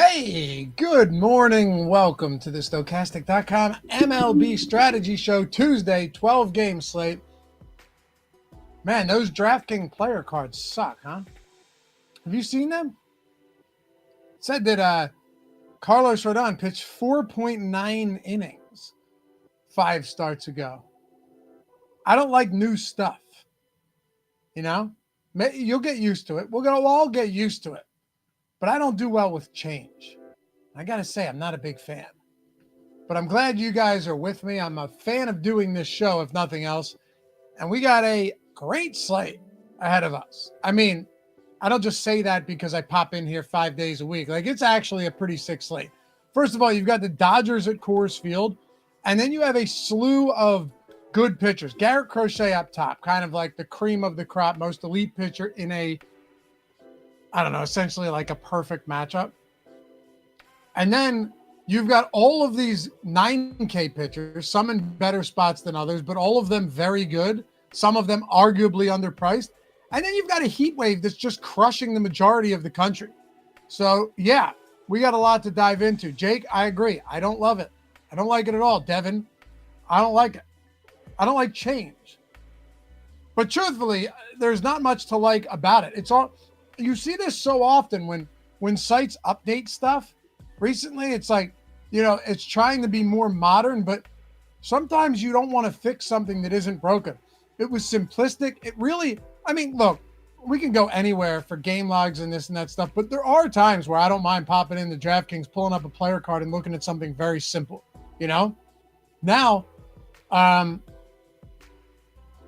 Hey, good morning. Welcome to the Stokastic.com MLB Strategy Show Tuesday, 12-game slate. Man, those DraftKings player cards suck, huh? Have you seen them? It said that Carlos Rodon pitched 4.9 innings 5 starts ago. I don't like new stuff, you know? You'll get used to it. We'll all get used to it. But I don't do well with change. I got to say, I'm not a big fan. But I'm glad you guys are with me. I'm a fan of doing this show, if nothing else. And we got a great slate ahead of us. I mean, I don't just say that because I pop in here 5 days a week. Like, it's actually a pretty sick slate. First of all, you've got the Dodgers at Coors Field. And then you have a slew of good pitchers. Garrett Crochet up top, kind of like the cream of the crop, most elite pitcher in a, I don't know, essentially like a perfect matchup. And then you've got all of these 9K pitchers, some in better spots than others, but all of them very good. Some of them arguably underpriced. And then you've got a heat wave that's just crushing the majority of the country. So, yeah, we got a lot to dive into. Jake, I agree. I don't love it. I don't like it at all. Devin, I don't like it. I don't like change. But truthfully, there's not much to like about it. It's all... You see this so often when sites update stuff. Recently, it's like, it's trying to be more modern, but sometimes you don't want to fix something that isn't broken. It was simplistic. It really, look, we can go anywhere for game logs and this and that stuff, but there are times where I don't mind popping into DraftKings, pulling up a player card and looking at something very simple, Now,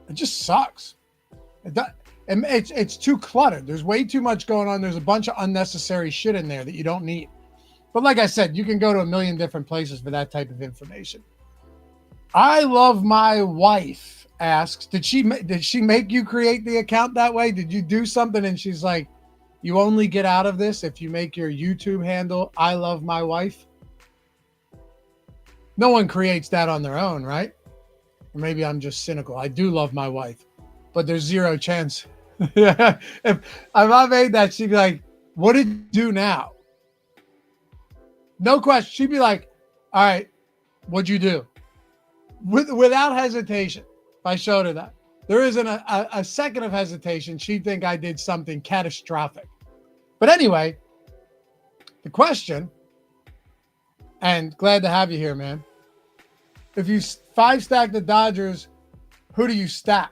it just sucks. It's too cluttered. There's way too much going on. There's a bunch of unnecessary shit in there that you don't need. But like I said, you can go to a million different places for that type of information. I love my wife asks, did she make you create the account that way? Did you do something? And she's like, you only get out of this if you make your YouTube handle I love my wife. No one creates that on their own, right? Or maybe I'm just cynical. I do love my wife, but there's zero chance. If I made that, she'd be like, what did you do now? No question. She'd be like, all right, what'd you do? Without hesitation, if I showed her that. There isn't a second of hesitation. She'd think I did something catastrophic. But anyway, the question, and glad to have you here, man. If you 5-stack the Dodgers, who do you stack?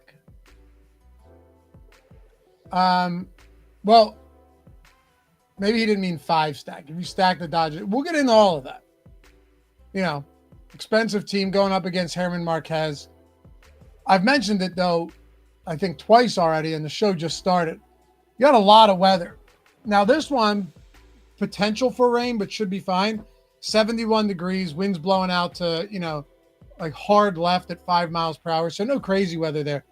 Well, maybe he didn't mean 5-stack. If you stack the Dodgers, we'll get into all of that. Expensive team going up against Herman Marquez. I've mentioned it, though, I think twice already, and the show just started. You got a lot of weather. Now, this one, potential for rain, but should be fine. 71 degrees, winds blowing out to, like hard left at 5 miles per hour. So no crazy weather there.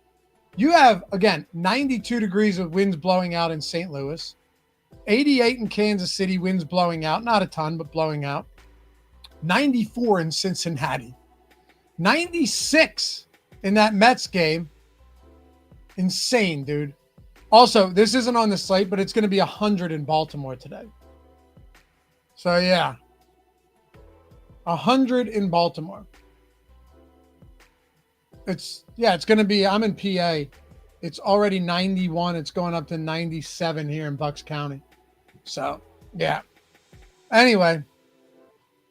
You have, again, 92 degrees of winds blowing out in St. Louis, 88 in Kansas City, winds blowing out, not a ton, but blowing out, 94 in Cincinnati, 96 in that Mets game. Insane, dude. Also, this isn't on the slate, but it's going to be 100 in Baltimore today. So, yeah, 100 in Baltimore. It's going to be, I'm in PA. It's already 91. It's going up to 97 here in Bucks County. So, yeah. Anyway,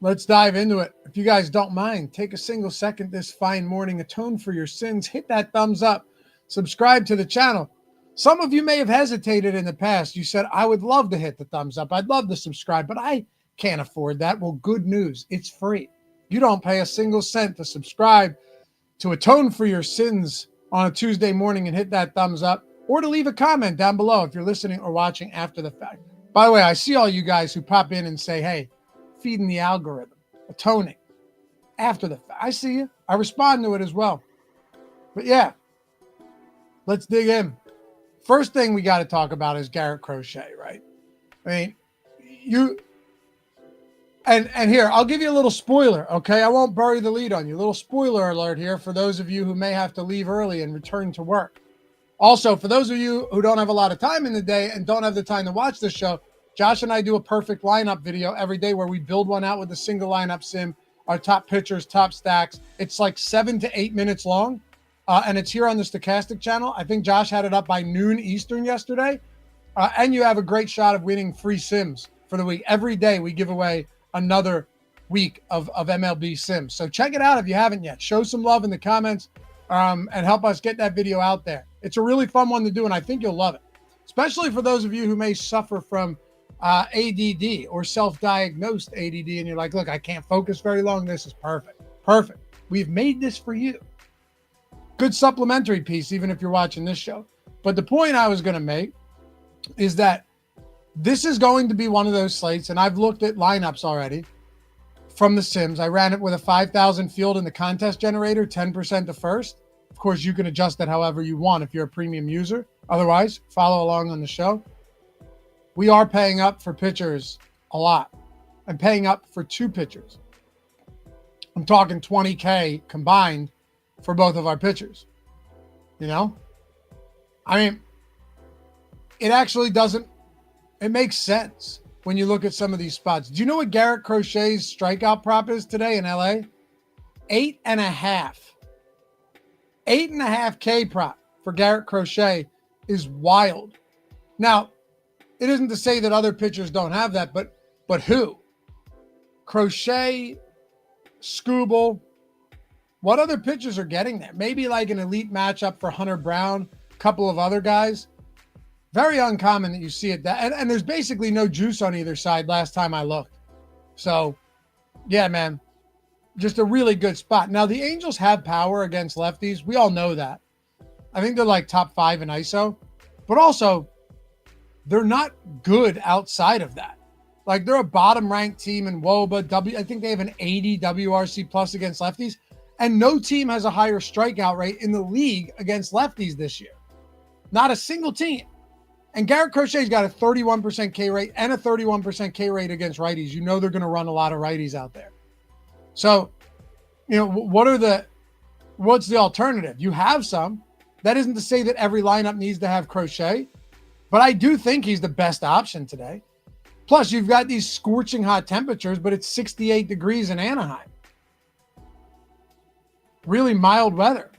let's dive into it. If you guys don't mind, take a single second this fine morning, atone for your sins, hit that thumbs up, subscribe to the channel. Some of you may have hesitated in the past. You said, I would love to hit the thumbs up. I'd love to subscribe, but I can't afford that. Well, good news. It's free. You don't pay a single cent to subscribe, to atone for your sins on a Tuesday morning and hit that thumbs up, or to leave a comment down below if you're listening or watching after the fact. By the way, I see all you guys who pop in and say, hey, feeding the algorithm, atoning after the fact. I see you. I respond to it as well. But yeah, let's dig in. First thing we got to talk about is Garrett Crochet, right? And here, I'll give you a little spoiler, okay? I won't bury the lead on you. A little spoiler alert here for those of you who may have to leave early and return to work. Also, for those of you who don't have a lot of time in the day and don't have the time to watch this show, Josh and I do a perfect lineup video every day where we build one out with a single lineup sim, our top pitchers, top stacks. It's like 7 to 8 minutes long, and it's here on the Stokastic channel. I think Josh had it up by noon Eastern yesterday, and you have a great shot of winning free sims for the week. Every day we give away another week of MLB sims. So check it out if you haven't yet. Show some love in the comments and help us get that video out there. It's a really fun one to do, and I think you'll love it, especially for those of you who may suffer from ADD or self-diagnosed ADD, and you're like, look, I can't focus very long. This is perfect. Perfect. We've made this for you. Good supplementary piece, even if you're watching this show. But the point I was going to make is that this is going to be one of those slates, and I've looked at lineups already from the Sims. I ran it with a 5,000 field in the contest generator, 10% to first. Of course, you can adjust that however you want if you're a premium user. Otherwise, follow along on the show. We are paying up for pitchers a lot. I'm paying up for 2 pitchers. I'm talking 20K combined for both of our pitchers. You know? I mean, it actually doesn't, it makes sense when you look at some of these spots. Do you know what Garrett Crochet's strikeout prop is today in LA? 8.5. 8.5K prop for Garrett Crochet is wild. Now, it isn't to say that other pitchers don't have that, but who? Crochet, Scooble. What other pitchers are getting there? Maybe like an elite matchup for Hunter Brown, a couple of other guys. Very uncommon that you see it. And there's basically no juice on either side last time I looked. So, yeah, man, just a really good spot. Now, the Angels have power against lefties. We all know that. I think they're like top 5 in ISO. But also, they're not good outside of that. Like, they're a bottom-ranked team in WOBA. I think they have an 80 WRC plus against lefties. And no team has a higher strikeout rate in the league against lefties this year. Not a single team. And Garrett Crochet's got a 31% K rate and a 31% K rate against righties. You know they're going to run a lot of righties out there. So, you know, what's the alternative? You have some. That isn't to say that every lineup needs to have Crochet, but I do think he's the best option today. Plus, you've got these scorching hot temperatures, but it's 68 degrees in Anaheim. Really mild weather.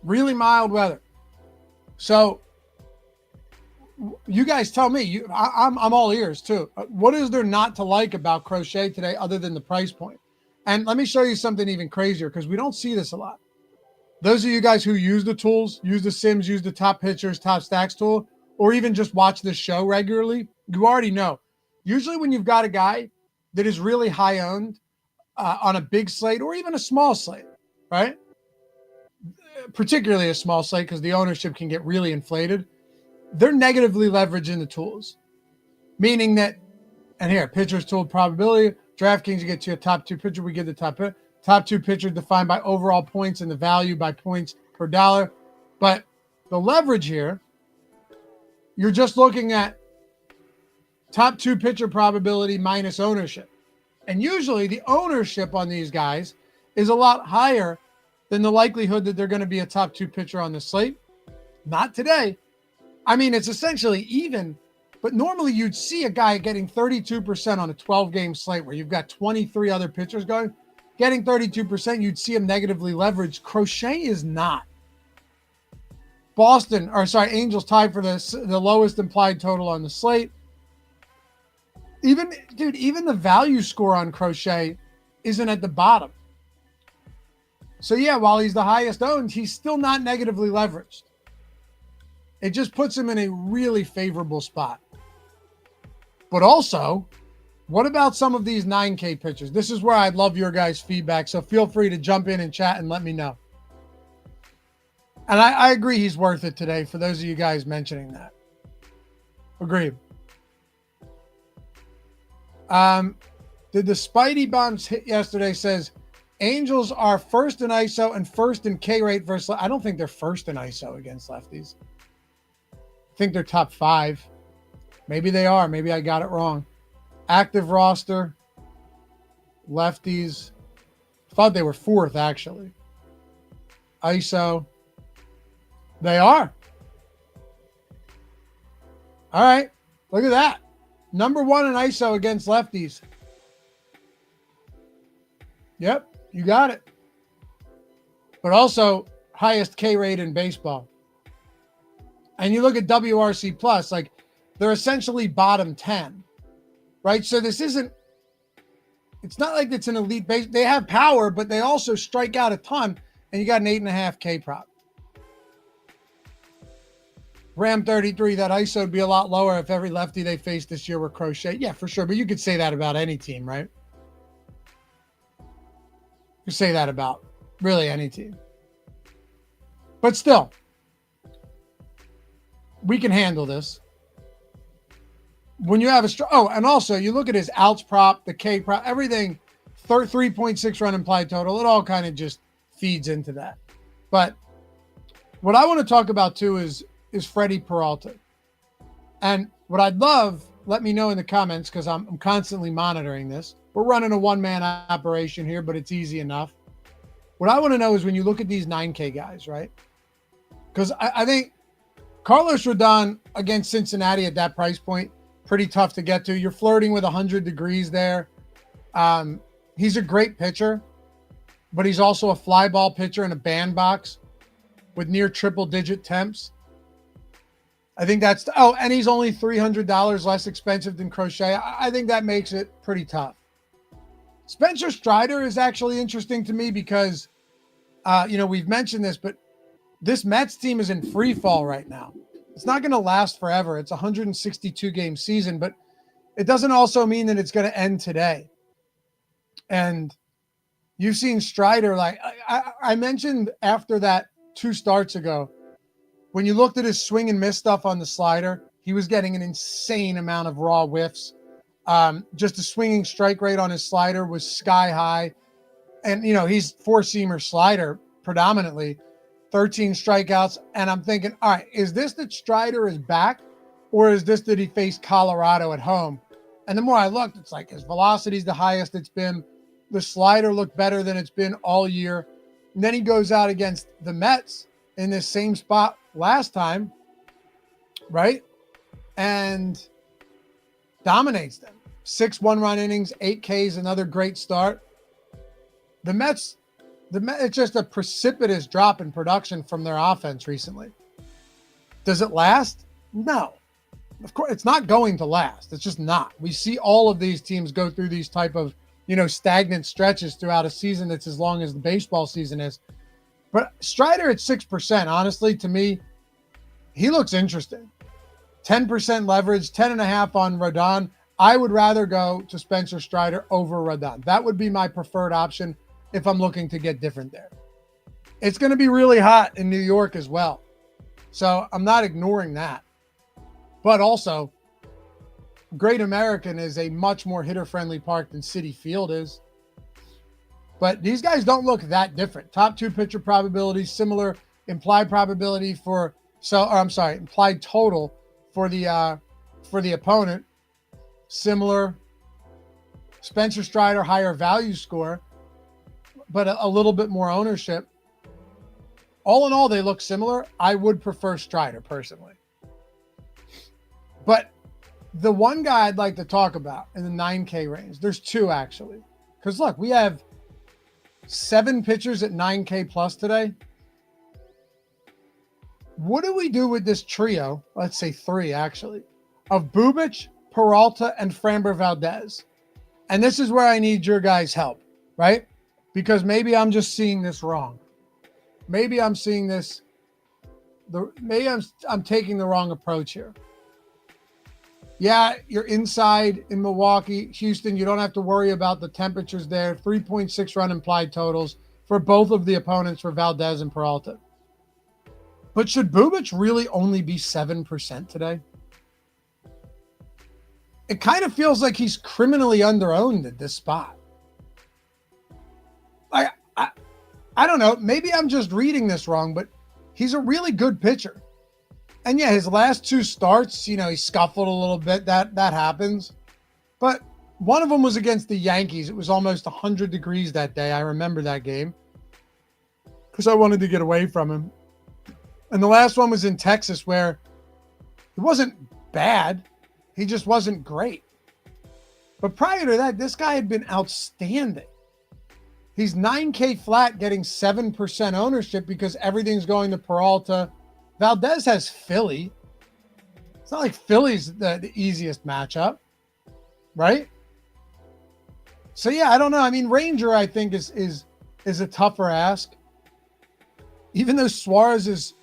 Really mild weather. So, you guys tell me. I'm all ears too. What is there not to like about Crochet today other than the price point? And let me show you something even crazier because we don't see this a lot. Those of you guys who use the tools, use the Sims, use the top pitchers, top stacks tool, or even just watch this show regularly, you already know. Usually when you've got a guy that is really high owned on a big slate or even a small slate, right? Particularly a small slate because the ownership can get really inflated. They're negatively leveraging the tools, meaning that, and here, pitcher's tool probability, DraftKings, you get to a top 2 pitcher. We give the top 2 pitcher defined by overall points and the value by points per dollar. But the leverage here, you're just looking at top 2 pitcher probability minus ownership. And usually the ownership on these guys is a lot higher than the likelihood that they're going to be a top 2 pitcher on the slate. Not today. I mean, it's essentially even, but normally you'd see a guy getting 32% on a 12-game slate where you've got 23 other pitchers going. Getting 32%, you'd see him negatively leveraged. Crochet is not. Angels tied for the lowest implied total on the slate. Even the value score on Crochet isn't at the bottom. So yeah, while he's the highest owned, he's still not negatively leveraged. It just puts him in a really favorable spot. But also, what about some of these 9K pitchers? This is where I'd love your guys' feedback, so feel free to jump in and chat and let me know. And I agree he's worth it today for those of you guys mentioning that. Agreed. Did the Spidey Bombs hit yesterday? Says Angels are first in ISO and first in K rate versus. I don't think they're first in ISO against lefties. I think they're top 5. Maybe they are. Maybe I got it wrong. Active roster. Lefties. Thought they were 4th actually. ISO. They are. All right. Look at that. Number 1 in ISO against lefties. Yep, you got it. But also highest K rate in baseball. And you look at WRC plus, like they're essentially bottom 10, right? So this isn't, it's not like it's an elite base. They have power, but they also strike out a ton, and you got an 8.5 K prop. Ram 33, that ISO would be a lot lower if every lefty they faced this year were Crochet. Yeah, for sure. But you could say that about any team, right? You say that about really any team. But still, we can handle this. When you have and also you look at his outs prop, the K prop, everything, 3.6 run implied total, it all kind of just feeds into that. But what I want to talk about too is Freddie Peralta. And what I'd love, let me know in the comments, because I'm constantly monitoring this. We're running a one-man operation here, but it's easy enough. What I want to know is when you look at these 9K guys, right? Because I think Carlos Rodon against Cincinnati at that price point, pretty tough to get to. You're flirting with 100 degrees there. He's a great pitcher, but he's also a fly ball pitcher in a bandbox with near triple-digit temps. I think that's and he's only $300 less expensive than Crochet. I think that makes it pretty tough. Spencer Strider is actually interesting to me because, we've mentioned this, but this Mets team is in free fall right now. It's not going to last forever. It's a 162 game season, but it doesn't also mean that it's going to end today. And you've seen Strider, like I mentioned after that 2 starts ago, when you looked at his swing and miss stuff on the slider, he was getting an insane amount of raw whiffs. Just the swinging strike rate on his slider was sky high. And, he's 4-seamer slider predominantly, 13 strikeouts. And I'm thinking, all right, is this that Strider is back, or is this that he faced Colorado at home? And the more I looked, it's like his velocity is the highest it's been. The slider looked better than it's been all year. And then he goes out against the Mets in this same spot last time, right? And dominates them. 6 one-run innings, 8 Ks, another great start. The Mets, it's just a precipitous drop in production from their offense recently. Does it last? No. Of course, it's not going to last. It's just not. We see all of these teams go through these type of, stagnant stretches throughout a season that's as long as the baseball season is. But Strider at 6%, honestly, to me, he looks interesting. 10% leverage, 10.5 on Rodon. I would rather go to Spencer Strider over Rodon. That would be my preferred option if I'm looking to get different there. It's going to be really hot in New York as well. So I'm not ignoring that. But also, Great American is a much more hitter-friendly park than Citi Field is. But these guys don't look that different. Top 2 pitcher probability, similar implied probability implied total for the opponent, similar. Spencer Strider, higher value score, but a little bit more ownership. All in all, they look similar. I would prefer Strider personally. But the one guy I'd like to talk about in the 9K range, there's 2 actually. Because look, we have 7 pitchers at 9K plus today. What do we do with this trio? Let's say 3 actually, of Bubic, Peralta, and Framber Valdez. And this is where I need your guys' help, right? Because maybe I'm just seeing this wrong. Maybe I'm seeing this. Maybe I'm taking the wrong approach here. Yeah, you're inside in Milwaukee, Houston. You don't have to worry about the temperatures there. 3.6 run implied totals for both of the opponents for Valdez and Peralta. But should Bubic really only be 7% today? It kind of feels like he's criminally underowned at this spot. I don't know. Maybe I'm just reading this wrong, but he's a really good pitcher. And yeah, his last 2 starts, he scuffled a little bit. That happens. But one of them was against the Yankees. It was almost 100 degrees that day. I remember that game because I wanted to get away from him. And the last one was in Texas where it wasn't bad. He just wasn't great. But prior to that, this guy had been outstanding. He's 9K flat, getting 7% ownership because everything's going to Peralta. Valdez has Philly. It's not like Philly's the easiest matchup, right? So yeah, I don't know. I mean, Ranger, I think is a tougher ask. Even though Suarez is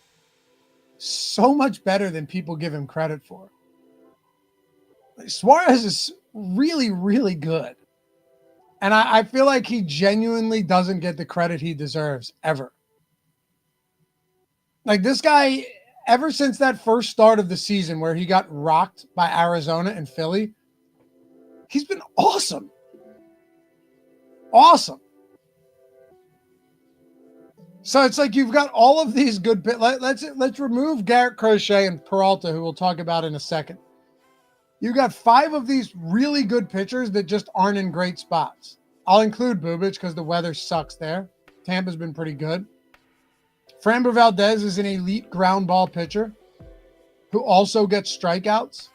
so much better than people give him credit for. Suarez is really, really good. And I feel like he genuinely doesn't get the credit he deserves ever. Like this guy, ever since that first start of the season where he got rocked by Arizona and Philly, he's been awesome. Awesome. So it's like you've got all of these good let's remove Garrett Crochet and Peralta, who we'll talk about in a second. You got 5 of these really good pitchers that just aren't in great spots. I'll include Bubic because the weather sucks there. Tampa's been pretty good. Framber Valdez is an elite ground ball pitcher who also gets strikeouts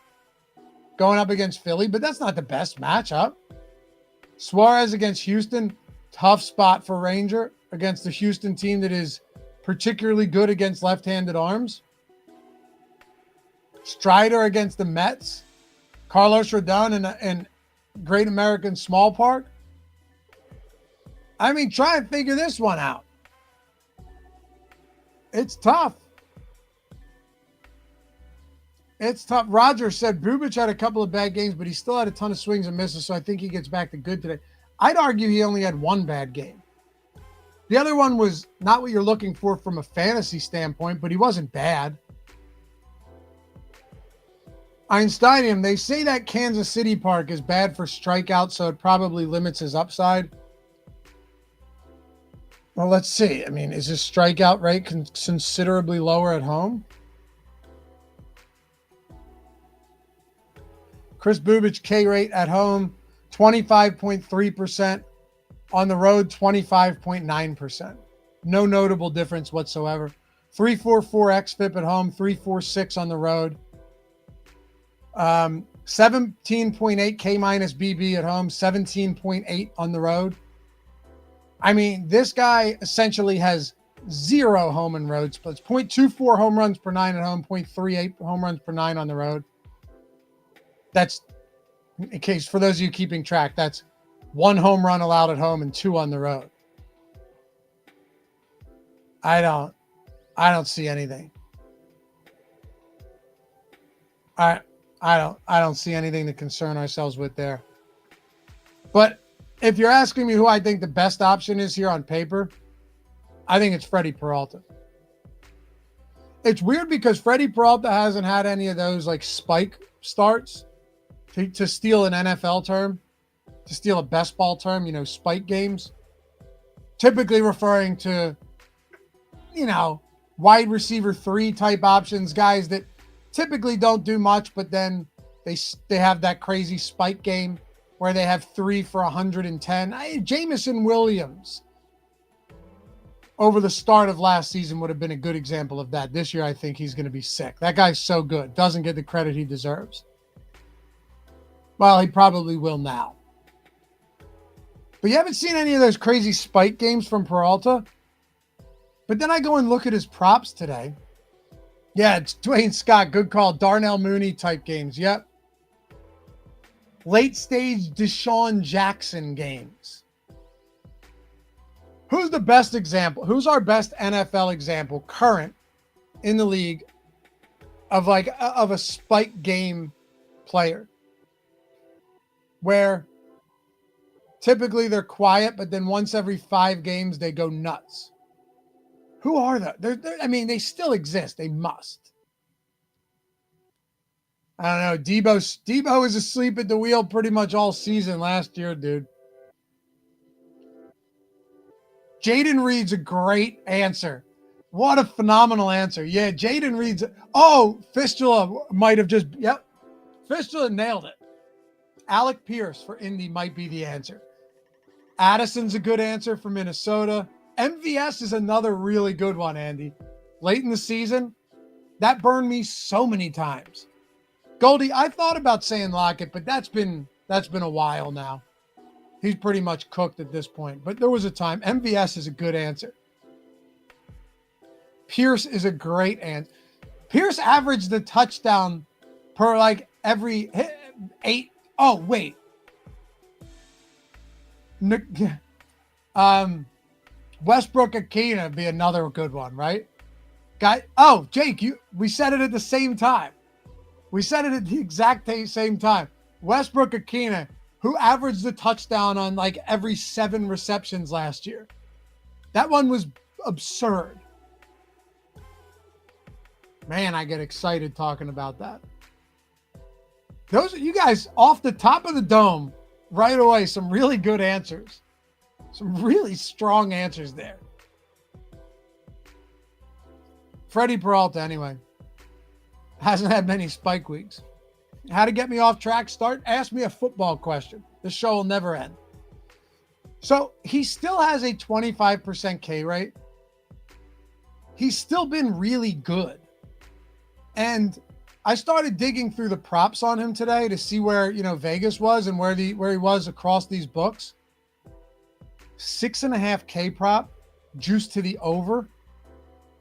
going up against Philly, but that's not the best matchup. Suarez against Houston, tough spot for Ranger against the Houston team that is particularly good against left-handed arms. Strider against the Mets. Carlos Rodon in Great American Small Park. I mean, try and figure this one out. It's tough. It's tough. Roger said Bubic had a couple of bad games, but he still had a ton of swings and misses, so I think he gets back to good today. I'd argue he only had one bad game. The other one was not what you're looking for from a fantasy standpoint, but he wasn't bad. Einsteinium, they say that Kansas City Park is bad for strikeouts, so it probably limits his upside. Well, let's see. I mean, is his strikeout rate considerably lower at home? Chris Bubic K rate at home, 25.3%. On the road, 25.9%. No notable difference whatsoever. 3.44 xFIP at home, 3.46 on the road. 17.8 K minus BB at home, 17.8 on the road. I mean, this guy essentially has 0 home and road splits. 0.24 home runs per 9 at home, 0.38 home runs per 9 on the road. That's, in case for those of you keeping track, that's 1 home run allowed at home and 2 on the road. I don't see anything. I don't see anything to concern ourselves with there. But if you're asking me who I think the best option is here on paper, I think it's Freddie Peralta. It's weird because Freddie Peralta hasn't had any of those like spike starts, to steal an NFL term, to steal a best ball term, spike games. Typically referring to, wide receiver 3 type options, guys that typically don't do much, but then they have that crazy spike game where they have 3 for 110. Jameson Williams over the start of last season would have been a good example of that. This year, I think he's going to be sick. That guy's so good. Doesn't get the credit he deserves. Well, he probably will now. But you haven't seen any of those crazy spike games from Peralta. But then I go and look at his props today. Yeah, it's Dwayne Scott. Good call. Darnell Mooney type games. Yep. Late stage Deshaun Jackson games. Who's the best example? Who's our best NFL example current in the league of a spike game player? Where typically they're quiet, but then once every 5 games they go nuts. Who are they? They still exist. They must. I don't know. Debo was asleep at the wheel pretty much all season last year, dude. Jaden Reed's a great answer. What a phenomenal answer. Yeah, Jaden Reed's. Oh, Fistula might have just. Yep. Fistula nailed it. Alec Pierce for Indy might be the answer. Addison's a good answer for Minnesota. MVS is another really good one, Andy. Late in the season, that burned me so many times. Goldie, I thought about saying Lockett, but that's been a while now. He's pretty much cooked at this point. But there was a time. MVS is a good answer. Pierce is a great answer. Pierce averaged a touchdown per like every 8. Oh, wait. Westbrook Akina be another good one, right? Jake, we said it at the same time. We said it at the exact same time. Westbrook Akina, who averaged a touchdown on like every 7 receptions last year. That one was absurd. Man, I get excited talking about that. Those are you guys off the top of the dome right away. Some really good answers. Some really strong answers there. Freddie Peralta, anyway, hasn't had many spike weeks. How to get me off track? Ask me a football question. The show will never end. So he still has a 25% K rate. He's still been really good. And I started digging through the props on him today to see where, Vegas was and where he was across these books. 6.5 K prop, juice to the over.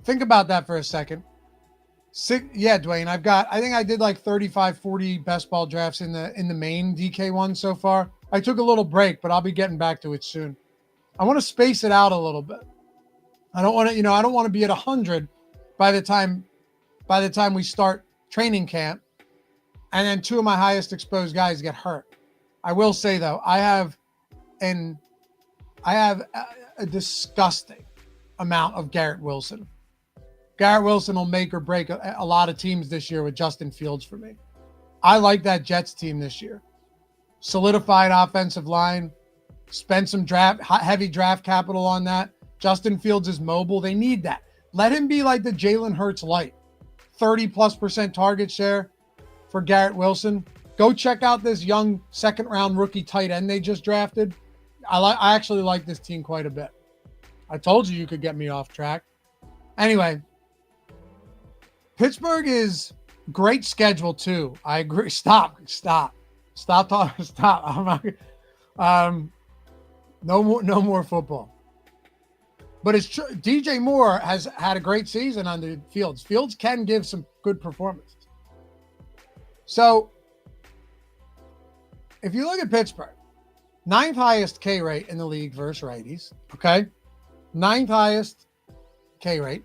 Think about that for a second. Dwayne, I think I did like 35, 40 best ball drafts in the main DK one so far. I took a little break, but I'll be getting back to it soon. I want to space it out a little bit. I don't want to be at 100 by the time we start training camp, and then 2 of my highest exposed guys get hurt. I will say though, I have a disgusting amount of Garrett Wilson. Garrett Wilson will make or break a lot of teams this year with Justin Fields for me. I like that Jets team this year. Solidified offensive line, spend some heavy draft capital on that. Justin Fields is mobile. They need that. Let him be like the Jalen Hurts light. 30+% target share for Garrett Wilson. Go check out this young second-round rookie tight end they just drafted. I actually like this team quite a bit. I told you could get me off track. Anyway, Pittsburgh is great schedule too. I agree. Stop talking. Stop. I'm not. No more football. But it's true. DJ Moore has had a great season under Fields. Fields can give some good performances. So if you look at Pittsburgh, 9th highest K rate in the league versus righties. Okay. 9th highest K rate.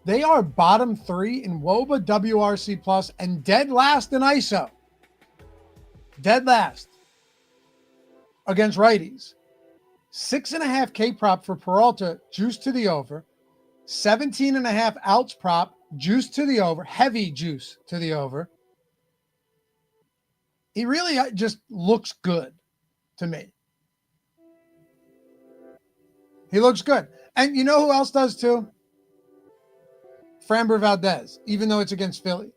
They are bottom 3 in WOBA, WRC plus, and dead last in ISO. Dead last against righties. 6.5 K prop for Peralta, juice to the over. 17.5 outs prop, juice to the over. Heavy juice to the over. He really just looks good to me. He looks good. And you know who else does too? Framber Valdez, even though it's against Philly.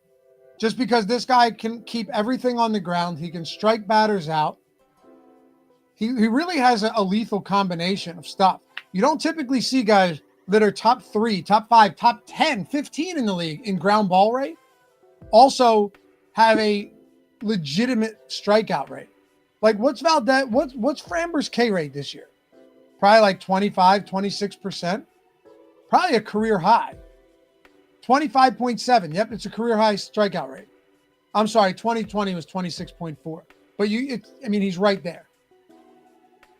Just because this guy can keep everything on the ground. He can strike batters out. He really has a lethal combination of stuff. You don't typically see guys that are top 3, top 5, top 10, 15 in the league in ground ball rate. Also have a legitimate strikeout rate. Like what's Framber's K rate this year? Probably like 25, 26%. Probably a career high. 25.7. Yep, it's a career high strikeout rate. I'm sorry, 2020 was 26.4. But he's right there.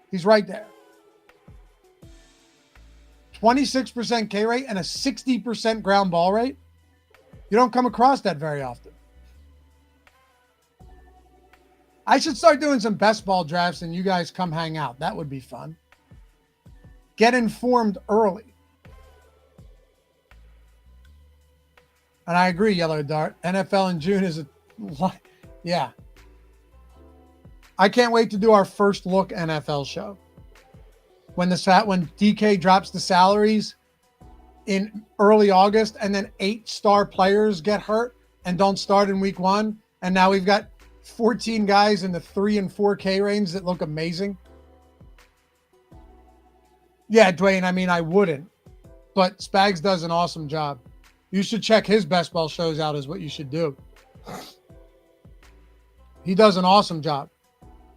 He's right there. 26% K rate and a 60% ground ball rate. You don't come across that very often. I should start doing some best ball drafts and you guys come hang out. That would be fun. Get informed early. And I agree, Yellow Dart. NFL in June is yeah. I can't wait to do our first look NFL show. When DK drops the salaries in early August and then 8 star players get hurt and don't start in week 1. And now we've got 14 guys in the 3 and 4K range that look amazing. Yeah, Dwayne, I wouldn't. But Spags does an awesome job. You should check his best ball shows out is what you should do. He does an awesome job.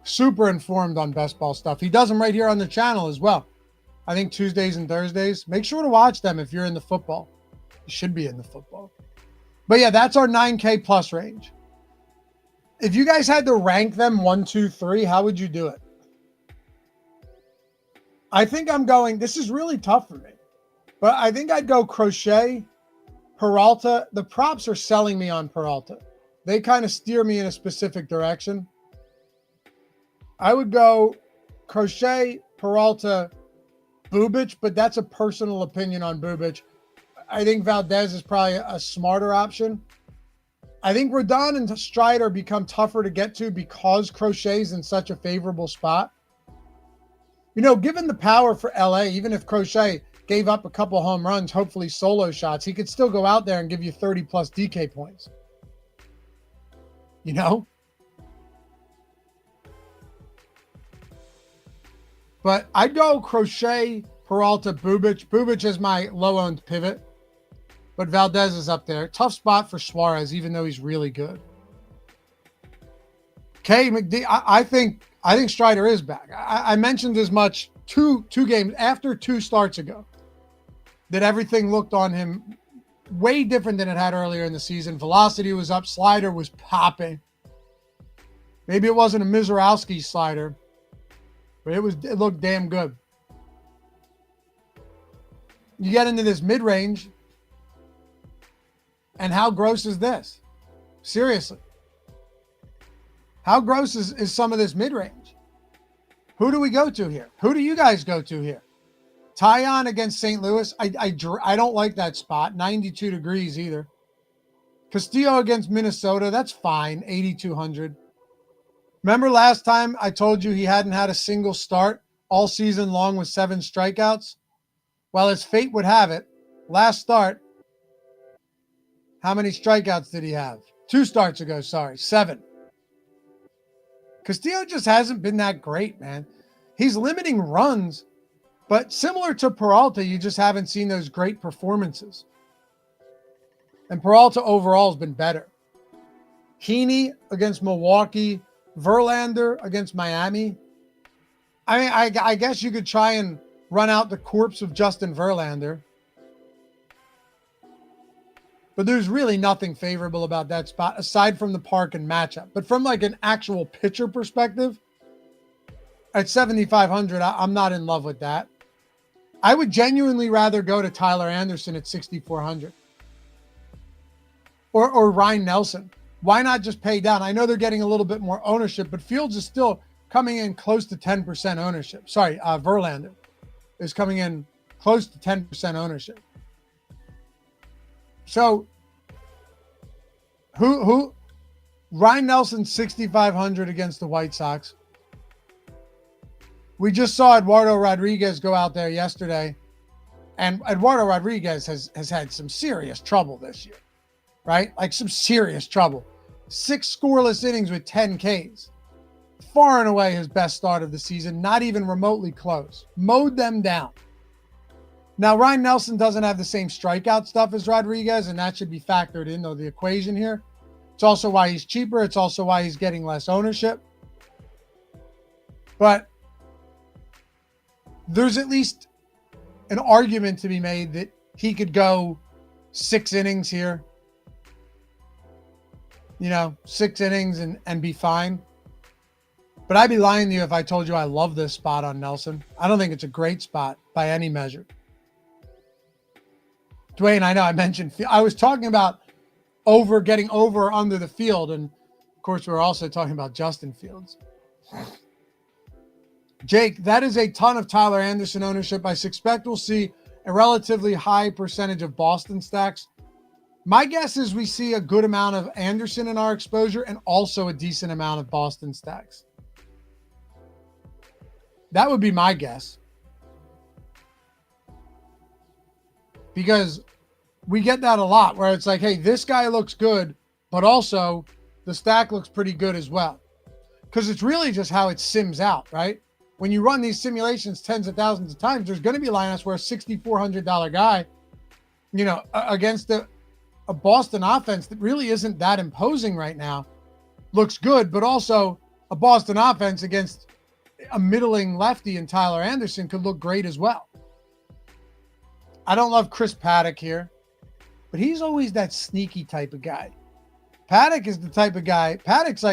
Super informed on best ball stuff. He does them right here on the channel as well. I think Tuesdays and Thursdays. Make sure to watch them if you're in the football. You should be in the football. But yeah, that's our 9K plus range. If you guys had to rank them 1, 2, 3, how would you do it? I think I'm going, this is really tough for me, but I think I'd go Crochet, Peralta. The props are selling me on Peralta. They kind of steer me in a specific direction. I would go Crochet, Peralta, Bubic, but that's a personal opinion on Bubic. I think Valdez is probably a smarter option. I think Rodon and Strider become tougher to get to because Crochet's in such a favorable spot. You know, given the power for LA, even if Crochet gave up a couple home runs, hopefully solo shots, he could still go out there and give you 30 plus DK points. You know? But I'd go Crochet, Peralta, Bubic. Bubic is my low-owned pivot. But Valdez is up there. Tough spot for Suarez, even though he's really good. K. McD. I think Strider is back. I mentioned as much two games after 2 starts ago that everything looked on him way different than it had earlier in the season. Velocity was up. Slider was popping. Maybe it wasn't a Mizorowski slider, but it looked damn good. You get into this mid-range, and how gross is this? Seriously. How gross is some of this mid-range? Who do we go to here? Who do you guys go to here? Tyon against St. Louis. I don't like that spot. 92 degrees either. Castillo against Minnesota. That's fine. 8,200. Remember last time I told you he hadn't had a single start all season long with 7 strikeouts? Well, as fate would have it, last start, how many strikeouts did he have? 2 starts ago, 7. Castillo just hasn't been that great, man. He's limiting runs, but similar to Peralta, you just haven't seen those great performances. And Peralta overall has been better. Heaney against Milwaukee, Verlander against Miami. I mean, I guess you could try and run out the corpse of Justin Verlander. But there's really nothing favorable about that spot aside from the park and matchup. But from like an actual pitcher perspective, at 7,500, I'm not in love with that. I would genuinely rather go to Tyler Anderson at 6,400. Or Ryan Nelson. Why not just pay down? I know they're getting a little bit more ownership, but Fields is still coming in close to 10% ownership. Sorry, Verlander is coming in close to 10% ownership. So, who? Ryan Nelson, 6,500 against the White Sox. We just saw Eduardo Rodriguez go out there yesterday, and Eduardo Rodriguez has had some serious trouble this year, right? Like some serious trouble. 6 scoreless innings with 10 Ks. Far and away his best start of the season, not even remotely close. Mowed them down. Now, Ryan Nelson doesn't have the same strikeout stuff as Rodriguez, and that should be factored into the equation here. It's also why he's cheaper. It's also why he's getting less ownership. But there's at least an argument to be made that he could go 6 innings here. 6 innings and be fine. But I'd be lying to you if I told you I love this spot on Nelson. I don't think it's a great spot by any measure. Dwayne, I know I mentioned, I was talking about getting over or under the field. And of course, we're also talking about Justin Fields. Jake, that is a ton of Tyler Anderson ownership. I suspect we'll see a relatively high percentage of Boston stacks. My guess is we see a good amount of Anderson in our exposure and also a decent amount of Boston stacks. That would be my guess. Because we get that a lot where it's like, hey, this guy looks good, but also the stack looks pretty good as well. Because it's really just how it sims out, right? When you run these simulations tens of thousands of times, there's going to be lineups where a $6,400 guy, against a Boston offense that really isn't that imposing right now, looks good, but also a Boston offense against a middling lefty in Tyler Anderson could look great as well. I don't love Chris Paddock here, but he's always that sneaky type of guy. Paddock is the type of guy. Paddock's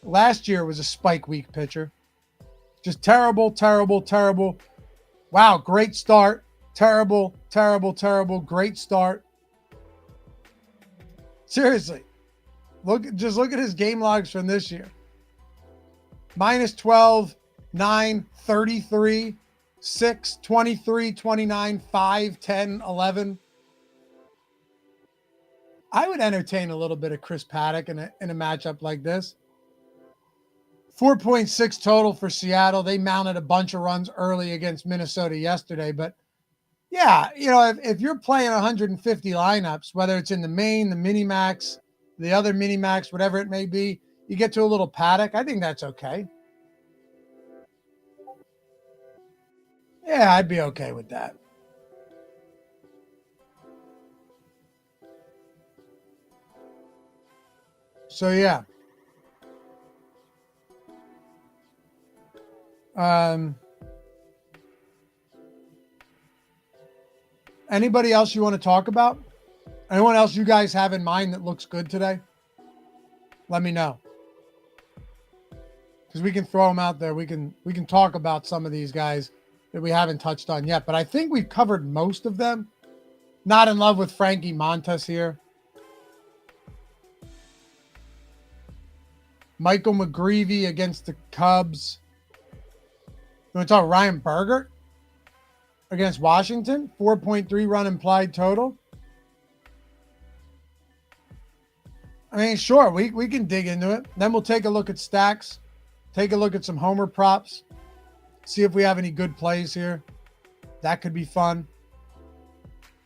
last year was a spike week pitcher. Just terrible, terrible, terrible. Wow, great start. Terrible, terrible, terrible, great start. Seriously. Just look at his game logs from this year. -12, 9, 33, 6, 23, 29, 5, 10, 11. I would entertain a little bit of Chris Paddock in a matchup like this. 4.6 total for Seattle. They mounted a bunch of runs early against Minnesota yesterday. But, yeah, if you're playing 150 lineups, whether it's in the main, the mini-max, the other mini-max, whatever it may be, you get to a little Paddock, I think that's okay. Yeah, I'd be okay with that. So, yeah. Anybody else you want to talk about? Anyone else you guys have in mind that looks good today? Let me know. Because we can throw them out there. We can talk about some of these guys that we haven't touched on yet. But I think we've covered most of them. Not in love with Frankie Montas here. Michael McGreevy against the Cubs. You want to talk Ryan Bergert against Washington? 4.3 run implied total. I mean, sure, we can dig into it. Then we'll take a look at stacks. Take a look at some homer props. See if we have any good plays here. That could be fun.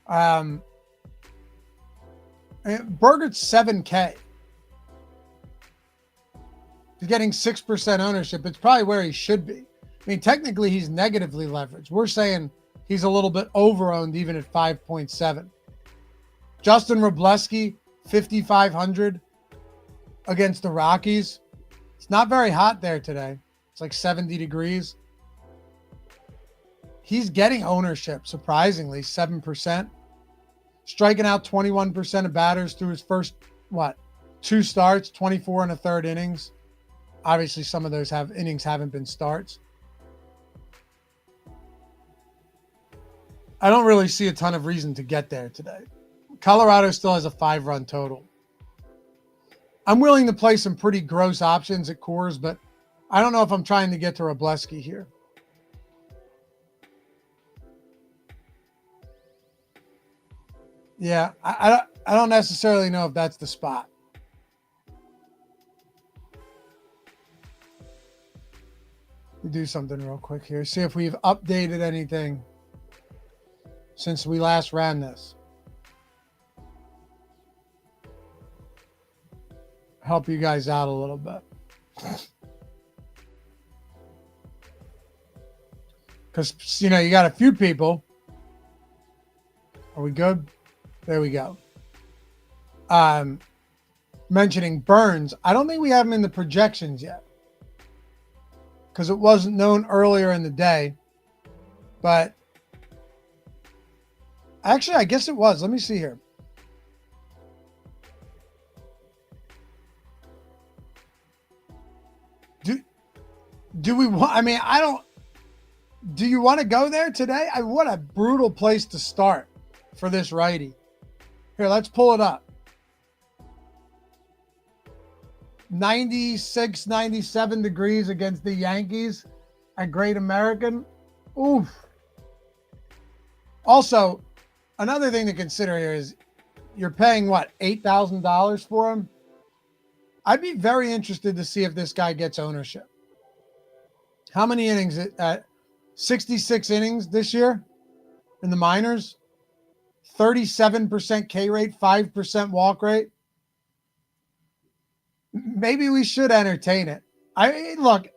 Bergert's 7K. He's getting 6% ownership. It's probably where he should be. I mean, technically, he's negatively leveraged. We're saying he's a little bit over-owned even at 5.7. Justin Robleski, 5,500 against the Rockies. It's not very hot there today. It's like 70 degrees. He's getting ownership, surprisingly, 7%. Striking out 21% of batters through his first, 2 starts, 24 and a third innings. Obviously, some of those innings haven't been starts. I don't really see a ton of reason to get there today. Colorado still has a 5-run total. I'm willing to play some pretty gross options at Coors, but I don't know if I'm trying to get to Robleski here. Yeah, I don't necessarily know if that's the spot. We'll do something real quick here. See if we've updated anything since we last ran this. Help you guys out a little bit. Because, you got a few people. Are we good? There we go. Mentioning Burns. I don't think we have him in the projections yet. Because it wasn't known earlier in the day. But actually, I guess it was. Let me see here. Do we want, do you want to go there today? What a brutal place to start for this righty. Here, let's pull it up. 96, 97 degrees against the Yankees at Great American. Oof. Also, another thing to consider here is you're paying, $8,000 for him? I'd be very interested to see if this guy gets ownership. How many innings? 66 innings this year in the minors. 37% K rate, 5% walk rate. Maybe we should entertain it. Look,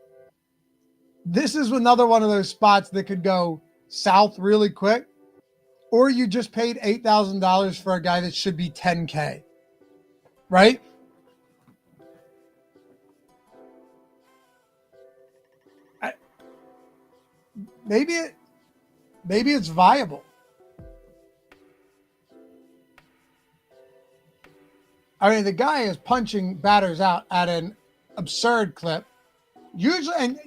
this is another one of those spots that could go south really quick, or you just paid $8,000 for a guy that should be 10K, right? maybe it's viable. I mean, the guy is punching batters out at an absurd clip. Usually, and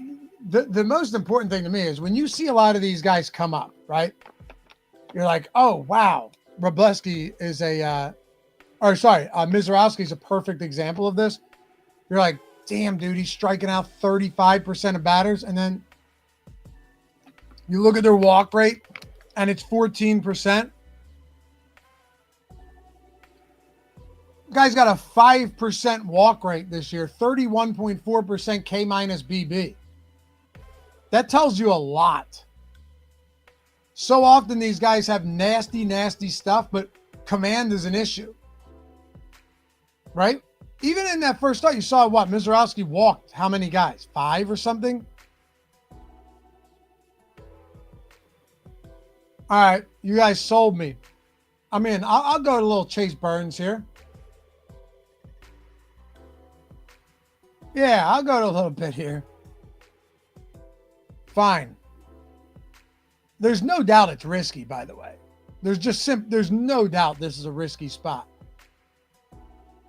the most important thing to me is when you see a lot of these guys come up, right? You're like, oh, wow. Robleski is Mizorowski is a perfect example of this. You're like, damn, dude, he's striking out 35% of batters. And then you look at their walk rate and it's 14%. Guy's got a 5% walk rate this year, 31.4% K minus BB. That tells you a lot. So often these guys have nasty, nasty stuff, but command is an issue. Right? Even in that first start, you saw what? Mizorowski walked how many guys? 5 or something? All right, you guys sold me. I'm in. I'll go to a little Chase Burns here. Yeah, I'll go to a little bit here. Fine. There's no doubt it's risky, by the way. There's no doubt this is a risky spot.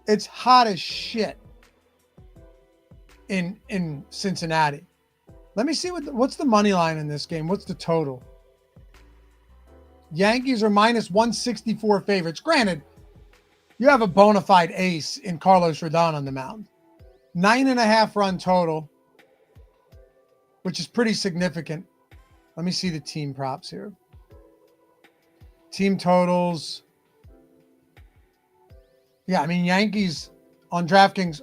It's hot as shit in Cincinnati. Let me see what's the money line in this game. What's the total? Yankees are minus 164 favorites. Granted, you have a bona fide ace in Carlos Rodon on the mound. 9.5 run total, which is pretty significant. Let me see the team props here. Team totals. Yeah, I mean, Yankees on DraftKings,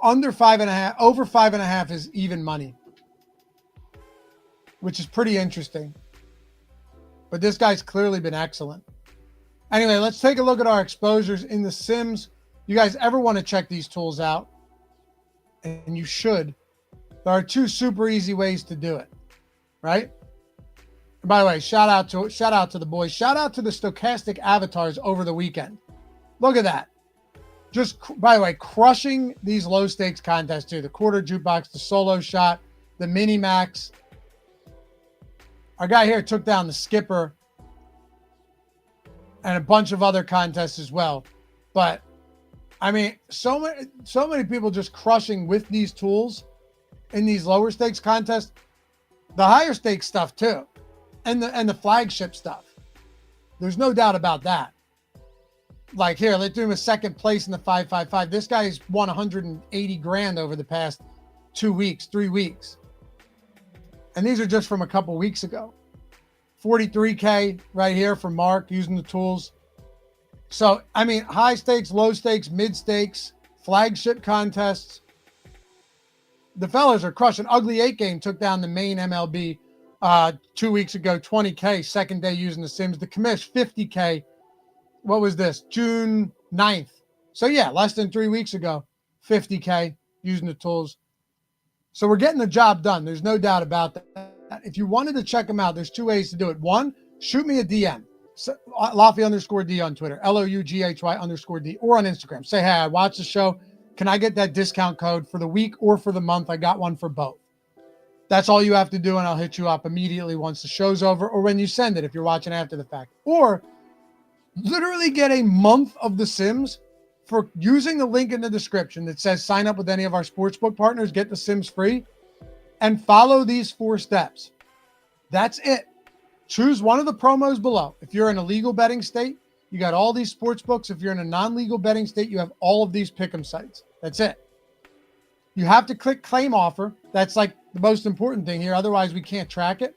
under 5.5, over 5.5 is even money, which is pretty interesting. But this guy's clearly been excellent. Anyway, let's take a look at our exposures in the Sims. You guys ever want to check these tools out? And you should. There are 2 super easy ways to do it, right? And by the way, shout out to the boys. Shout out to the Stokastic avatars over the weekend. Look at that. Just, by the way, crushing these low stakes contests too. The quarter jukebox, the solo shot, the mini max. Our guy here took down the skipper and a bunch of other contests as well. But I mean, so many people just crushing with these tools in these lower stakes contests. The higher stakes stuff too, and the flagship stuff. There's no doubt about that. Like here, let's do him a second place in the 555. This guy's won 180 grand over the past 2 weeks, 3 weeks. And these are just from a couple weeks ago. 43K right here for Mark using the tools. So, I mean, high stakes, low stakes, mid stakes, flagship contests. The fellas are crushing. Ugly 8 game took down the main MLB 2 weeks ago, 20K, second day using the Sims. The commish, 50K. What was this? June 9th. So, yeah, less than 3 weeks ago, 50K using the tools. So we're getting the job done. There's no doubt about that. If you wanted to check them out, there's 2 ways to do it. One, shoot me a DM. Lofty_D on Twitter, LOUGHY_D, or on Instagram. Say, hey, I watched the show. Can I get that discount code for the week or for the month? I got one for both. That's all you have to do, and I'll hit you up immediately once the show's over or when you send it if you're watching after the fact. Or literally get a month of The Sims for using the link in the description that says sign up with any of our sportsbook partners, get The Sims free, and follow these 4 steps. That's it. Choose one of the promos below. If you're in a legal betting state, you got all these sports books. If you're in a non-legal betting state, you have all of these pick'em sites. That's it. You have to click claim offer. That's like the most important thing here. Otherwise, we can't track it.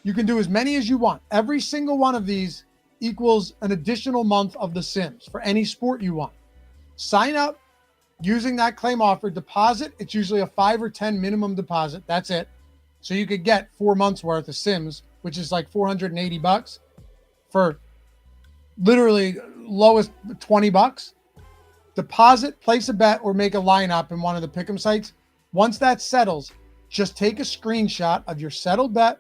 You can do as many as you want. Every single one of these equals an additional month of The Sims for any sport you want. Sign up using that claim offer. Deposit. It's usually a 5 or 10 minimum deposit. That's it. So you could get 4 months worth of Sims, which is like $480 for literally lowest $20. Deposit, place a bet, or make a lineup in one of the pick'em sites. Once that settles, just take a screenshot of your settled bet,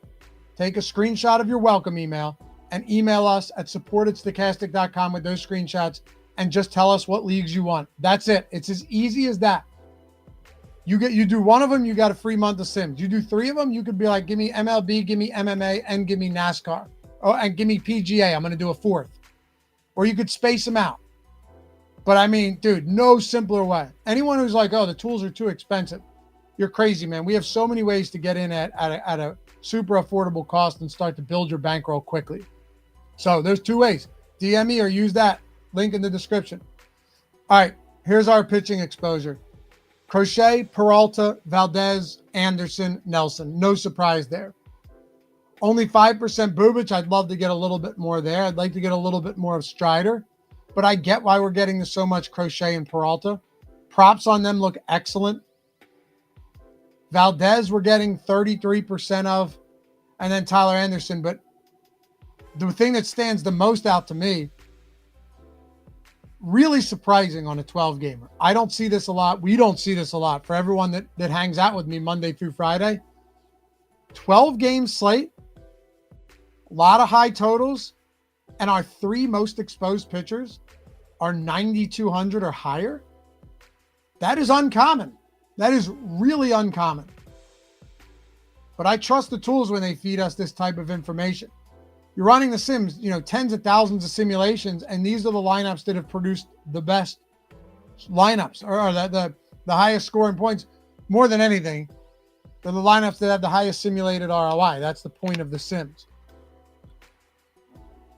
take a screenshot of your welcome email, and email us at support@stokastic.com with those screenshots, and just tell us what leagues you want. That's it. It's as easy as that. You do one of them, you got a free month of Sims. You do 3 of them, you could be like, give me MLB, give me MMA, and give me NASCAR. Oh, and give me PGA. I'm going to do a 4th. Or you could space them out. But I mean, dude, no simpler way. Anyone who's like, oh, the tools are too expensive, you're crazy, man. We have so many ways to get in at a super affordable cost and start to build your bankroll quickly. So there's 2 ways. DM me or use that link in the description. All right, here's our pitching exposure. Crochet, Peralta, Valdez, Anderson, Nelson. No surprise there. Only 5% Bubic. I'd love to get a little bit more there. I'd like to get a little bit more of Strider. But I get why we're getting to so much Crochet and Peralta. Props on them look excellent. Valdez we're getting 33% of. And then Tyler Anderson. But the thing that stands the most out to me, really surprising on a 12-gamer. I don't see this a lot. We don't see this a lot. For everyone that hangs out with me Monday through Friday, 12-game slate, a lot of high totals, and our 3 most exposed pitchers are 9,200 or higher. That is uncommon. That is really uncommon. But I trust the tools when they feed us this type of information. You're running the Sims, tens of thousands of simulations, and these are the lineups that have produced the best lineups, or the highest scoring points. More than anything, they're the lineups that have the highest simulated ROI. That's the point of the Sims.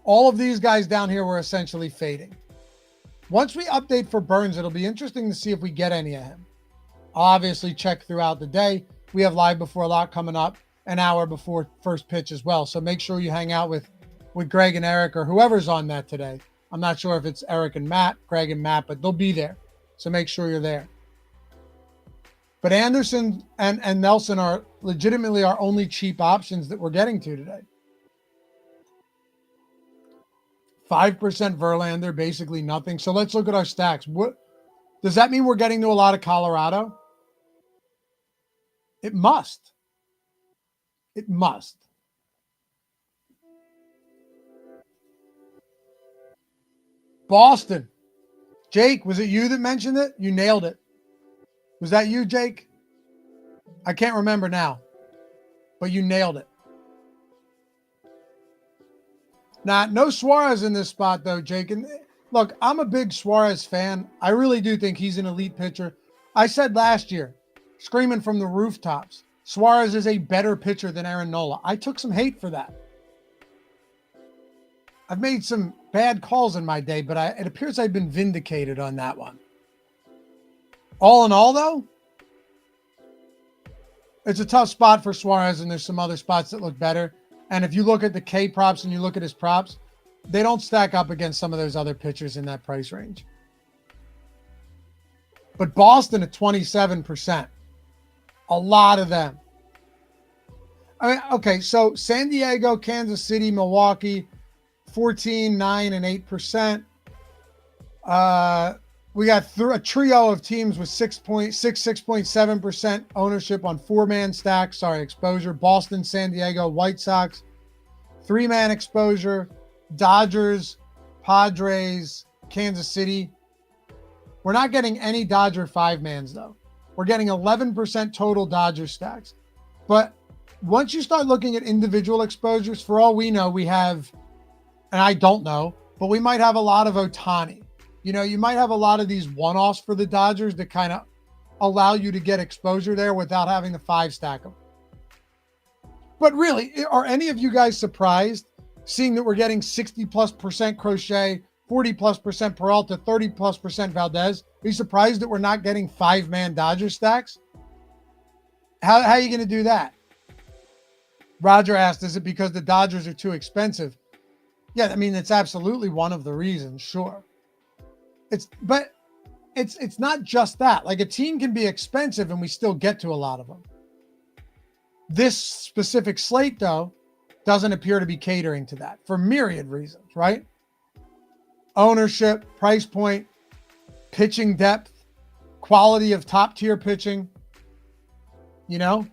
All of these guys down here were essentially fading. Once we update for Burns, it'll be interesting to see if we get any of him. I'll obviously check throughout the day. We have live before a lot coming up, an hour before first pitch as well. So make sure you hang out with Greg and Eric or whoever's on that today. I'm not sure if it's Eric and Matt, Greg and Matt, but they'll be there. So make sure you're there. But Anderson and Nelson are legitimately our only cheap options that we're getting to today. 5% Verlander, basically nothing. So let's look at our stacks. What does that mean? We're getting to a lot of Colorado? It must. It must. Boston. Jake, was it you that mentioned it? You nailed it. Was that you, Jake? I can't remember now, but you nailed it. Now, no Suarez in this spot, though, Jake. And look, I'm a big Suarez fan. I really do think he's an elite pitcher. I said last year, screaming from the rooftops, Suarez is a better pitcher than Aaron Nola. I took some hate for that. I've made some bad calls in my day, but it appears I've been vindicated on that one. All in all, though, it's a tough spot for Suarez, and there's some other spots that look better. And if you look at the K props and you look at his props, they don't stack up against some of those other pitchers in that price range. But Boston at 27%. A lot of them. I mean, okay, so San Diego, Kansas City, Milwaukee, 14, 9, and 8%. We got a trio of teams with 6.7% ownership on 4-man stacks. Exposure. Boston, San Diego, White Sox. 3-man exposure. Dodgers, Padres, Kansas City. We're not getting any Dodger 5-mans, though. We're getting 11% total Dodger stacks. But once you start looking at individual exposures, for all we know, we have, and I don't know, but we might have a lot of Ohtani. You might have a lot of these one-offs for the Dodgers that kind of allow you to get exposure there without having to 5-stack them. But really, are any of you guys surprised seeing that we're getting 60+% Crochet, 40+% Peralta, 30+% Valdez? Are you surprised that we're not getting 5-man Dodger stacks? How are you going to do that? Roger asked, is it because the Dodgers are too expensive? Yeah, I mean, it's absolutely one of the reasons, sure. It's not just that. Like, a team can be expensive and we still get to a lot of them. This specific slate, though, doesn't appear to be catering to that for myriad reasons, right? Ownership, price point, pitching depth, quality of top-tier pitching. The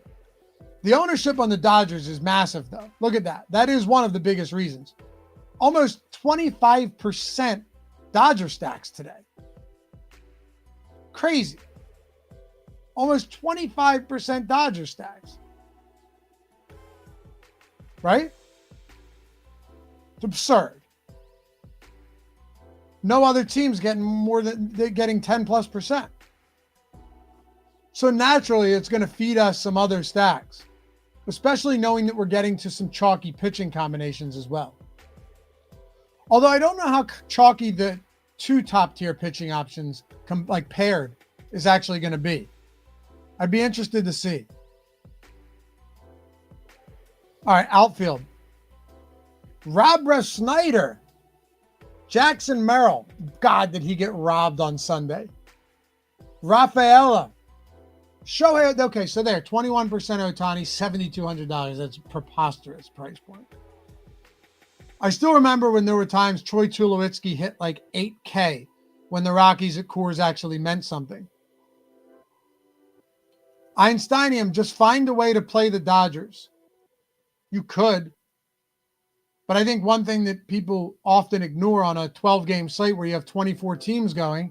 ownership on the Dodgers is massive, though. Look at that. That is one of the biggest reasons. Almost 25% Dodger stacks today. Crazy. almost 25% Dodger stacks. Right? It's absurd. No other team's getting more than they're getting 10+%. So naturally, it's going to feed us some other stacks, especially knowing that we're getting to some chalky pitching combinations as well. Although I don't know how chalky the two top tier pitching options like paired is actually going to be. I'd be interested to see. All right, outfield. Robra Snyder. Jackson Merrill. God, did he get robbed on Sunday. Rafaela. Shohei. Okay, so there, 21% Ohtani, $7,200. That's a preposterous price point. I still remember when there were times Troy Tulowitzki hit like 8K when the Rockies at Coors actually meant something. Einsteinium, just find a way to play the Dodgers. You could. But I think one thing that people often ignore on a 12-game slate where you have 24 teams going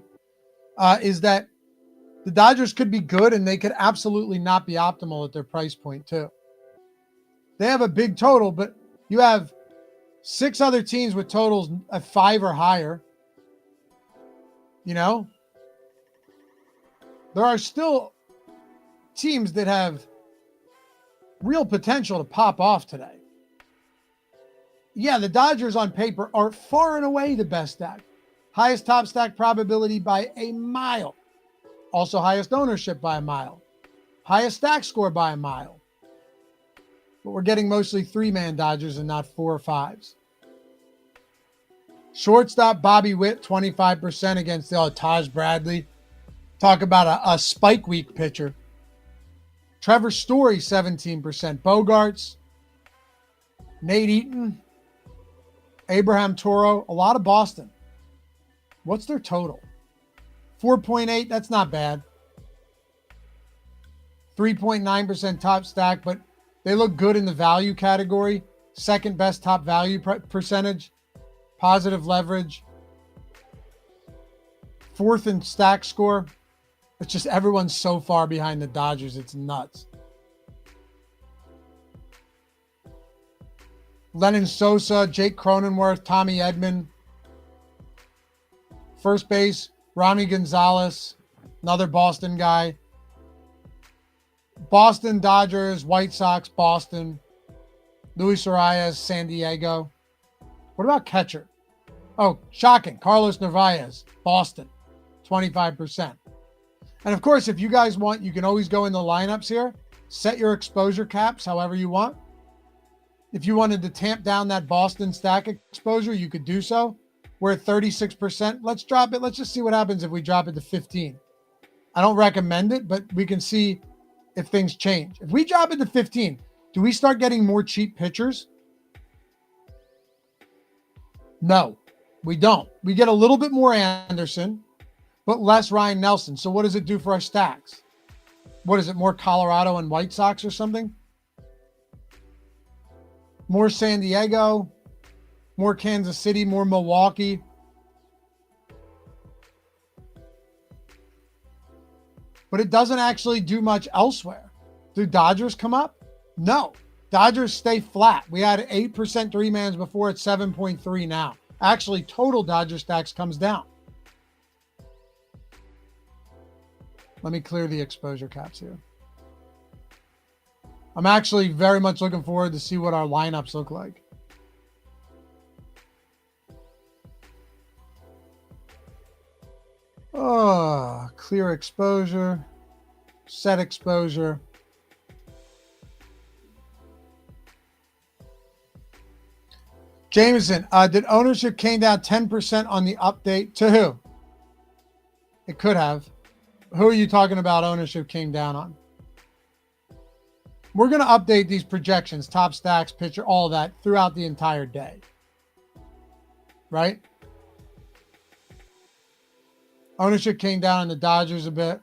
is that the Dodgers could be good and they could absolutely not be optimal at their price point too. They have a big total, but you have 6 other teams with totals at 5 or higher. You know, there are still teams that have real potential to pop off today. Yeah, the Dodgers on paper are far and away the best stack. Highest top stack probability by a mile. Also highest ownership by a mile. Highest stack score by a mile. But we're getting mostly 3-man Dodgers and not 4 or 5s. Shortstop Bobby Witt, 25% against Taj Bradley. Talk about a spike week pitcher. Trevor Story, 17%. Bogarts, Nate Eaton, Abraham Toro, a lot of Boston. What's their total? 4.8, that's not bad. 3.9% top stack, but they look good in the value category. Second best top value percentage. Positive leverage. 4th in stack score. It's just everyone's so far behind the Dodgers. It's nuts. Lennon Sosa, Jake Cronenworth, Tommy Edman. First base, Rami Gonzalez, another Boston guy. Boston, Dodgers, White Sox, Boston. Luis Arias, San Diego. What about catcher? Oh, shocking. Carlos Narvaez, Boston, 25%. And of course, if you guys want, you can always go in the lineups here. Set your exposure caps however you want. If you wanted to tamp down that Boston stack exposure, you could do so. We're at 36%. Let's drop it. Let's just see what happens if we drop it to 15. I don't recommend it, but we can see if things change. If we drop it to 15, do we start getting more cheap pitchers? No, we don't. We get a little bit more Anderson, but less Ryan Nelson. So what does it do for our stacks? What is it, more Colorado and White Sox or something? More San Diego, more Kansas City, more Milwaukee. But it doesn't actually do much elsewhere. Do Dodgers come up? No. Dodgers stay flat. We had 8% 3-mans before, it's 7.3 now. Actually, total Dodger stacks comes down. Let me clear the exposure caps here. I'm actually very much looking forward to see what our lineups look like. Oh, clear exposure, set exposure. Jameson, did ownership came down 10% on the update? To who? It could have. Who are you talking about ownership came down on? We're going to update these projections, top stacks, pitcher, all that throughout the entire day. Right? Ownership came down on the Dodgers a bit.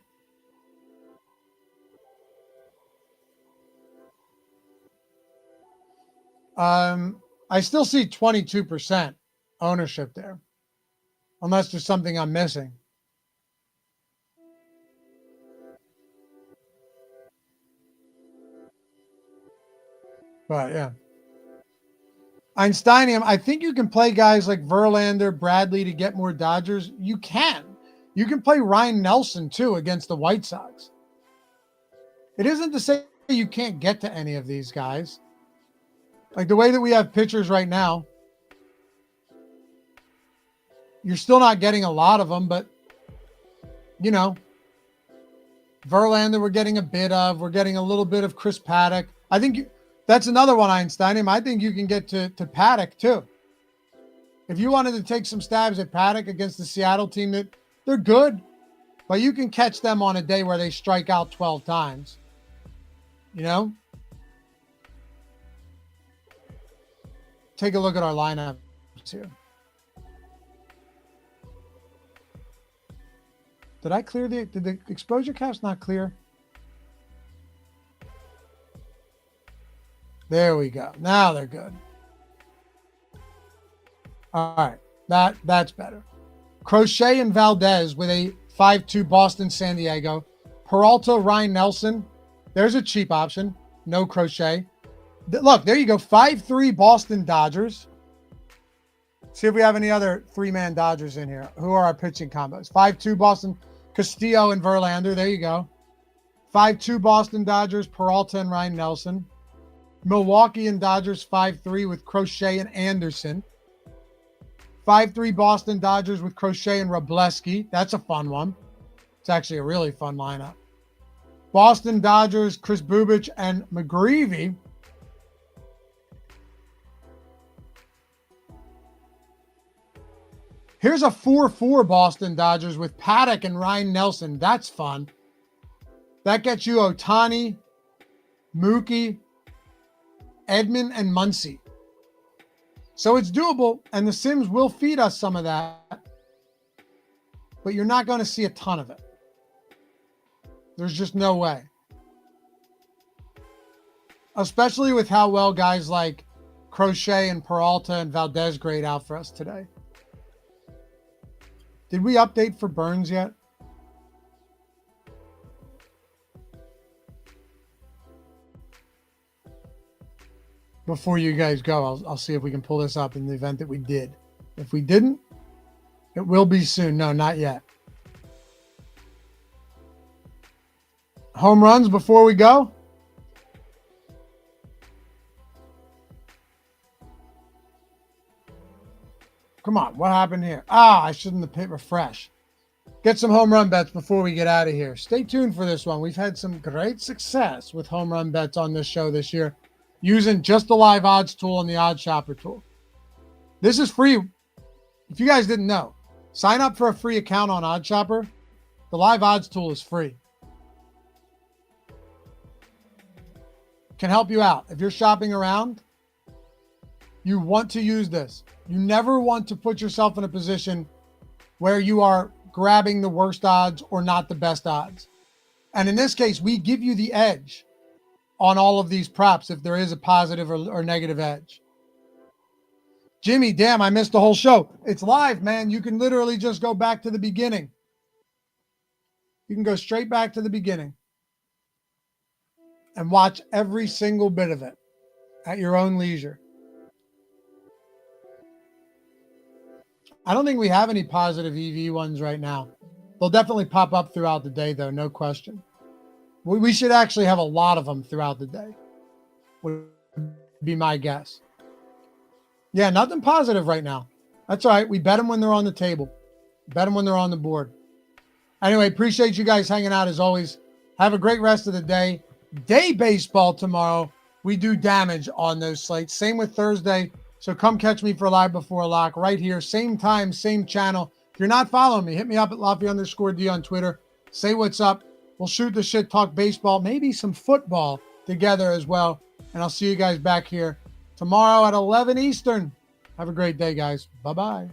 I still see 22% ownership there. Unless there's something I'm missing. But yeah. Einsteinium, I think you can play guys like Verlander, Bradley to get more Dodgers. You can. You can play Ryan Nelson too against the White Sox. It isn't to say you can't get to any of these guys. Like the way that we have pitchers right now, you're still not getting a lot of them, but you know, Verlander we're getting a bit of. We're getting a little bit of Chris Paddock. I think that's another one, Einstein. I think you can get to Paddock too. If you wanted to take some stabs at Paddock against the Seattle team, that they're good, but you can catch them on a day where they strike out 12 times. You know? Take a look at our lineups here. Did I clear did the exposure caps not clear? There we go. Now they're good. All right. That's better. Crochet and Valdez with a 5-2 Boston, San Diego. Peralta, Ryan Nelson. There's a cheap option. No Crochet. Look, there you go. 5-3 Boston Dodgers. See if we have any other three-man Dodgers in here. Who are our pitching combos? 5-2 Boston, Castillo and Verlander. There you go. 5-2 Boston Dodgers, Peralta and Ryan Nelson. Milwaukee and Dodgers 5-3 with Crochet and Anderson. 5-3 Boston Dodgers with Crochet and Robleski. That's a fun one. It's actually a really fun lineup. Boston Dodgers, Chris Bubich and McGreevy. Here's a 4-4 Boston Dodgers with Paddock and Ryan Nelson. That's fun. That gets you Ohtani, Mookie, Edman, and Muncy. So it's doable, and the Sims will feed us some of that, but you're not going to see a ton of it. There's just no way. Especially with how well guys like Crochet and Peralta and Valdez grade out for us today. Did we update for Burns yet? Before you guys go, I'll see if we can pull this up in the event that we did. If we didn't, it will be soon. No, not yet. Home runs before we go. Come on, what happened here? I shouldn't have hit refresh. Get some home run bets before we get out of here. Stay tuned for this one. We've had some great success with home run bets on this show this year, using just the live odds tool and the OddsShopper tool. This is free. If you guys didn't know, sign up for a free account on OddsShopper. The live odds tool is free. Can help you out. If you're shopping around, you want to use this. You never want to put yourself in a position where you are grabbing the worst odds or not the best odds. And in this case, we give you the edge on all of these props if there is a positive or negative edge. Jimmy, damn, I missed the whole show. It's live, man. You can literally just go back to the beginning. You can go straight back to the beginning and watch every single bit of it at your own leisure. I don't think we have any positive EV ones right now. They'll definitely pop up throughout the day, though, no question. We should actually have a lot of them throughout the day, would be my guess. Yeah, nothing positive right now. That's all right. We bet them when they're on the table. Bet them when they're on the board. Anyway, appreciate you guys hanging out as always. Have a great rest of the day. Day baseball tomorrow. We do damage on those slates. Same with Thursday. So come catch me for Live Before Lock right here. Same time, same channel. If you're not following me, hit me up at Lafayette_D on Twitter. Say what's up. We'll shoot the shit, talk baseball, maybe some football together as well. And I'll see you guys back here tomorrow at 11 Eastern. Have a great day, guys. Bye-bye.